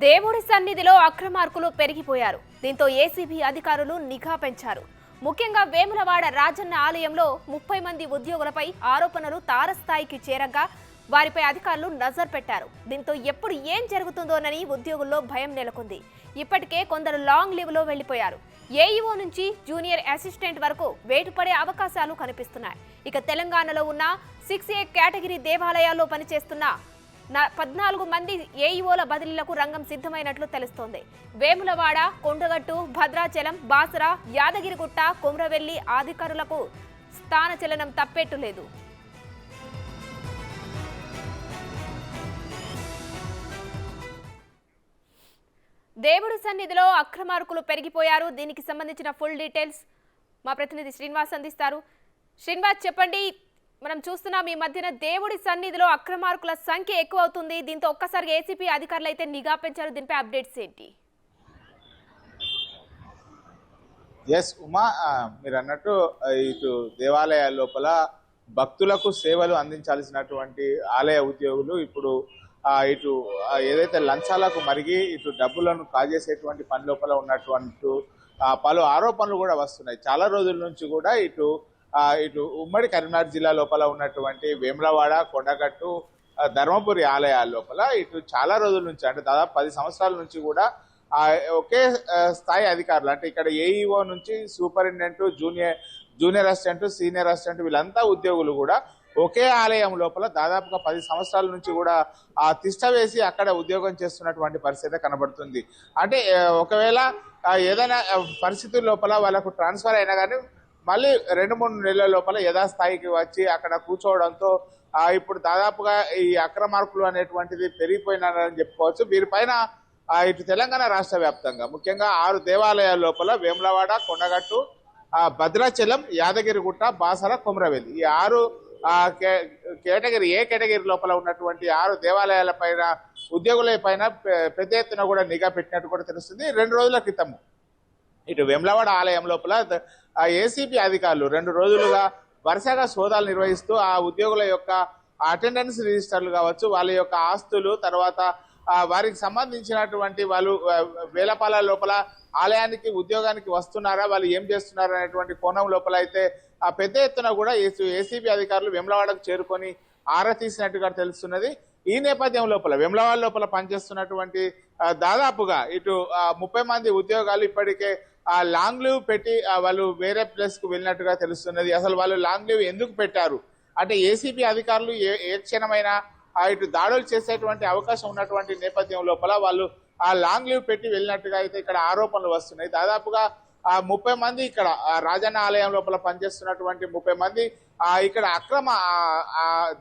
దేవుడి సన్నిధిలో అక్రమార్కులు పెరిగిపోయారు. దీంతో ఏసీబీ అధికారులు నిఘా పెంచారు. ముఖ్యంగా వేములవాడ రాజన్న ఆలయంలో 30 మంది ఉద్యోగులపై ఆరోపణలు తారస్థాయికి చేరగా వారిపై అధికారులు నజర్ పెట్టారు. దీంతో ఎప్పుడు ఏం జరుగుతుందోనని ఉద్యోగుల్లో భయం నెలకొంది. ఇప్పటికే కొందరు లాంగ్ లీవ్ లో వెళ్లిపోయారు. ఏఈఓ నుంచి జూనియర్ అసిస్టెంట్ వరకు వేటుపడే అవకాశాలు కనిపిస్తున్నాయి. ఇక తెలంగాణలో ఉన్న 6A కేటగిరీ దేవాలయాల్లో పనిచేస్తున్న 14 మంది ఏఈఓల బదిలీలకు రంగం సిద్ధమైనట్లు తెలుస్తోంది. వేములవాడ, కొండగట్టు, భద్రాచలం, బాసర, యాదగిరిగుట్ట, కొమ్రవెల్లి అధికారులకు స్థానచలనం తప్పేట్టు లేదు. దేవుడి సన్నిధిలో అక్రమార్కులు పెరిగిపోయారు. దీనికి సంబంధించిన ఫుల్ డీటెయిల్స్ మా ప్రతినిధి శ్రీనివాస్ అందిస్తారు. శ్రీనివాస్, చెప్పండి. మనం చూస్తున్నాం ఈ మధ్యన దేవుడి సన్నిధిలో అక్రమార్కుల సంఖ్య ఎక్కువ అవుతుంది. దీంతో ఒక్కసారి ఏసీపీ అధికారులు అయితే నిఘా పెంచారు. దీనిపై అప్డేట్స్ ఏంటి? ఎస్ ఉమా, మీరు అన్నట్టు ఇటు దేవాలయాల లోపల భక్తులకు సేవలు అందించాల్సినటువంటి ఆలయ ఉద్యోగులు ఇప్పుడు ఇటు ఏదైతే లంచాలకు మరిగి ఇటు డబ్బులను కాజేసేటువంటి పని లోపల ఉన్నటువంటి పలు ఆరోపణలు కూడా వస్తున్నాయి. చాలా రోజుల నుంచి కూడా ఇటు ఉమ్మడి కరీంనగర్ జిల్లా లోపల ఉన్నటువంటి వేములవాడ, కొండగట్టు, ధర్మపురి ఆలయాల లోపల ఇటు చాలా రోజుల నుంచి అంటే దాదాపు 10 సంవత్సరాల నుంచి కూడా ఒకే స్థాయి అధికారులు అంటే ఇక్కడ ఏఈఓ నుంచి superintendent, junior assistant, senior assistant వీళ్ళంతా ఉద్యోగులు కూడా ఒకే ఆలయం లోపల దాదాపుగా 10 సంవత్సరాల నుంచి కూడా తిష్ట వేసి అక్కడ ఉద్యోగం చేస్తున్నటువంటి పరిస్థితి కనబడుతుంది. అంటే ఒకవేళ ఏదైనా పరిస్థితుల లోపల వాళ్ళకు ట్రాన్స్ఫర్ అయినా కానీ మళ్ళీ 2-3 నెలల లోపల యథాస్థాయికి వచ్చి అక్కడ కూర్చోవడంతో ఇప్పుడు దాదాపుగా ఈ అక్రమార్కులు అనేటువంటిది పెరిగిపోయినారని చెప్పుకోవచ్చు. వీరిపైన ఇటు తెలంగాణ రాష్ట్ర వ్యాప్తంగా ముఖ్యంగా 6 దేవాలయాల లోపల వేములవాడ, కొండగట్టు, భద్రాచలం, యాదగిరిగుట్ట, బాసర, కొమ్రవెల్లి ఈ 6 కేటగిరీ లోపల ఉన్నటువంటి 6 దేవాలయాల పైన ఉద్యోగుల పైన పెద్ద ఎత్తున కూడా నిఘా పెట్టినట్టు కూడా తెలుస్తుంది. 2 రోజుల క్రితం ఇటు వేములవాడ ఆలయం లోపల ఏసీబీ అధికారులు 2 రోజులుగా వరుసగా సోదాలు నిర్వహిస్తూ ఆ ఉద్యోగుల యొక్క అటెండెన్స్ రిజిస్టర్లు కావచ్చు, వాళ్ళ యొక్క ఆస్తులు, తర్వాత వారికి సంబంధించినటువంటి వాళ్ళు వేలపాల లోపల ఆలయానికి ఉద్యోగానికి వస్తున్నారా, వాళ్ళు ఏం చేస్తున్నారా అనేటువంటి కోణం లోపల అయితే పెద్ద ఎత్తున కూడా ఏసీబీ అధికారులు వేములవాడకు చేరుకొని ఆరా తీసినట్టుగా తెలుస్తున్నది. ఈ నేపథ్యం లోపల వేములవాడ లోపల పనిచేస్తున్నటువంటి దాదాపుగా ఇటు 30 మంది ఉద్యోగాలు ఇప్పటికే లాంగ్ లీవ్ పెట్టి వాళ్ళు వేరే ప్లేస్ కు వెళ్ళినట్టుగా తెలుస్తున్నది. అసలు వాళ్ళు లాంగ్ లీవ్ ఎందుకు పెట్టారు అంటే ఏసీబీ అధికారులు ఏ క్షణమైనా ఇటు దాడులు చేసేటువంటి అవకాశం ఉన్నటువంటి నేపథ్యం లోపల వాళ్ళు లాంగ్ లీవ్ పెట్టి వెళ్ళినట్టుగా అయితే ఇక్కడ ఆరోపణలు వస్తున్నాయి. దాదాపుగా 30 మంది ఇక్కడ రాజన్న ఆలయం లోపల పనిచేస్తున్నటువంటి 30 మంది ఇక్కడ అక్రమ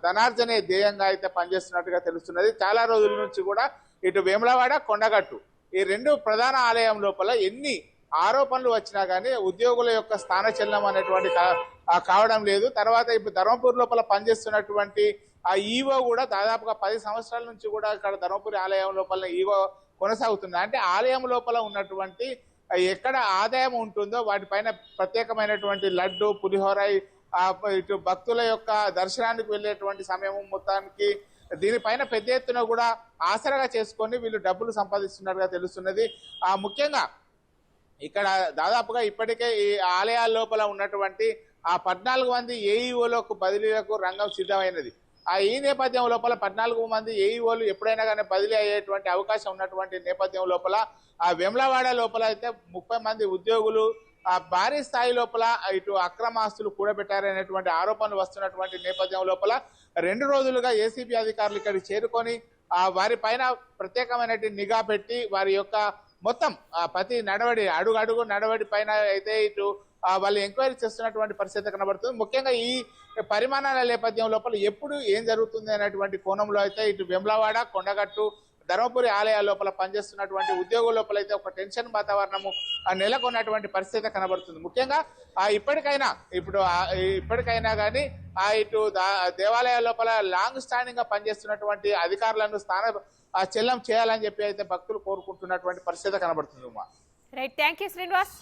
ధనార్జనే ధ్యేయంగా అయితే పనిచేస్తున్నట్టుగా తెలుస్తున్నది. చాలా రోజుల నుంచి కూడా ఇటు వేములవాడ, కొండగట్టు ఈ 2 ప్రధాన ఆలయం లోపల ఎన్ని ఆరోపణలు వచ్చినా కానీ ఉద్యోగుల యొక్క స్థానచలనం అనేటువంటి కావడం లేదు. తర్వాత ఇప్పుడు ధర్మపురి లోపల పనిచేస్తున్నటువంటి ఈవో కూడా దాదాపుగా 10 సంవత్సరాల నుంచి కూడా ఇక్కడ ధర్మపురి ఆలయం లోపల ఈవో కొనసాగుతుంది. అంటే ఆలయం లోపల ఉన్నటువంటి ఎక్కడ ఆదాయం ఉంటుందో వాటిపైన ప్రత్యేకమైనటువంటి లడ్డు, పులిహోర ఇటు భక్తుల యొక్క దర్శనానికి వెళ్ళేటువంటి సమయం మొత్తానికి దీనిపైన పెద్ద ఎత్తున కూడా ఆసరగా చేసుకొని వీళ్ళు డబ్బులు సంపాదిస్తున్నట్టుగా తెలుస్తున్నది. ముఖ్యంగా ఇక్కడ దాదాపుగా ఇప్పటికే ఈ ఆలయాల లోపల ఉన్నటువంటి 14 మంది ఏఈఓలకు బదిలీలకు రంగం సిద్ధమైనది. ఈ నేపథ్యం లోపల 14 మంది ఏఈఓలు ఎప్పుడైనా కానీ బదిలీ అయ్యేటువంటి అవకాశం ఉన్నటువంటి నేపథ్యం లోపల వేములవాడ లోపల అయితే 30 మంది ఉద్యోగులు భారీ స్థాయి లోపల ఇటు అక్రమాస్తులు కూడబెట్టారనేటువంటి ఆరోపణలు వస్తున్నటువంటి నేపథ్యం లోపల 2 రోజులుగా ఏసీబీ అధికారులు ఇక్కడికి చేరుకొని వారి పైన ప్రత్యేకమైనటువంటి నిఘా పెట్టి వారి యొక్క మొత్తం ప్రతి నడవడి అడుగు నడవడి పైన అయితే ఇటు వాళ్ళు ఎంక్వైరీ చేస్తున్నటువంటి పరిస్థితి కనబడుతుంది. ముఖ్యంగా ఈ పరిమాణాల నేపథ్యం లోపల ఎప్పుడు ఏం జరుగుతుంది అనేటువంటి కోణంలో అయితే ఇటు వేములవాడ, కొండగట్టు, ధర్మపురి ఆలయాల లోపల పనిచేస్తున్నటువంటి ఉద్యోగుల లోపల అయితే ఒక టెన్షన్ వాతావరణము నెలకొన్నటువంటి పరిస్థితి కనబడుతుంది. ముఖ్యంగా ఇప్పటికైనా కానీ ఇటు దేవాలయాల లోపల లాంగ్ స్టాండింగ్ గా పనిచేస్తున్నటువంటి అధికారులను చెల్లం చేయాలని చెప్పి అయితే భక్తులు కోరుకుంటున్నటువంటి పరిస్థితి కనబడుతుంది. Right, thank you Srinivas.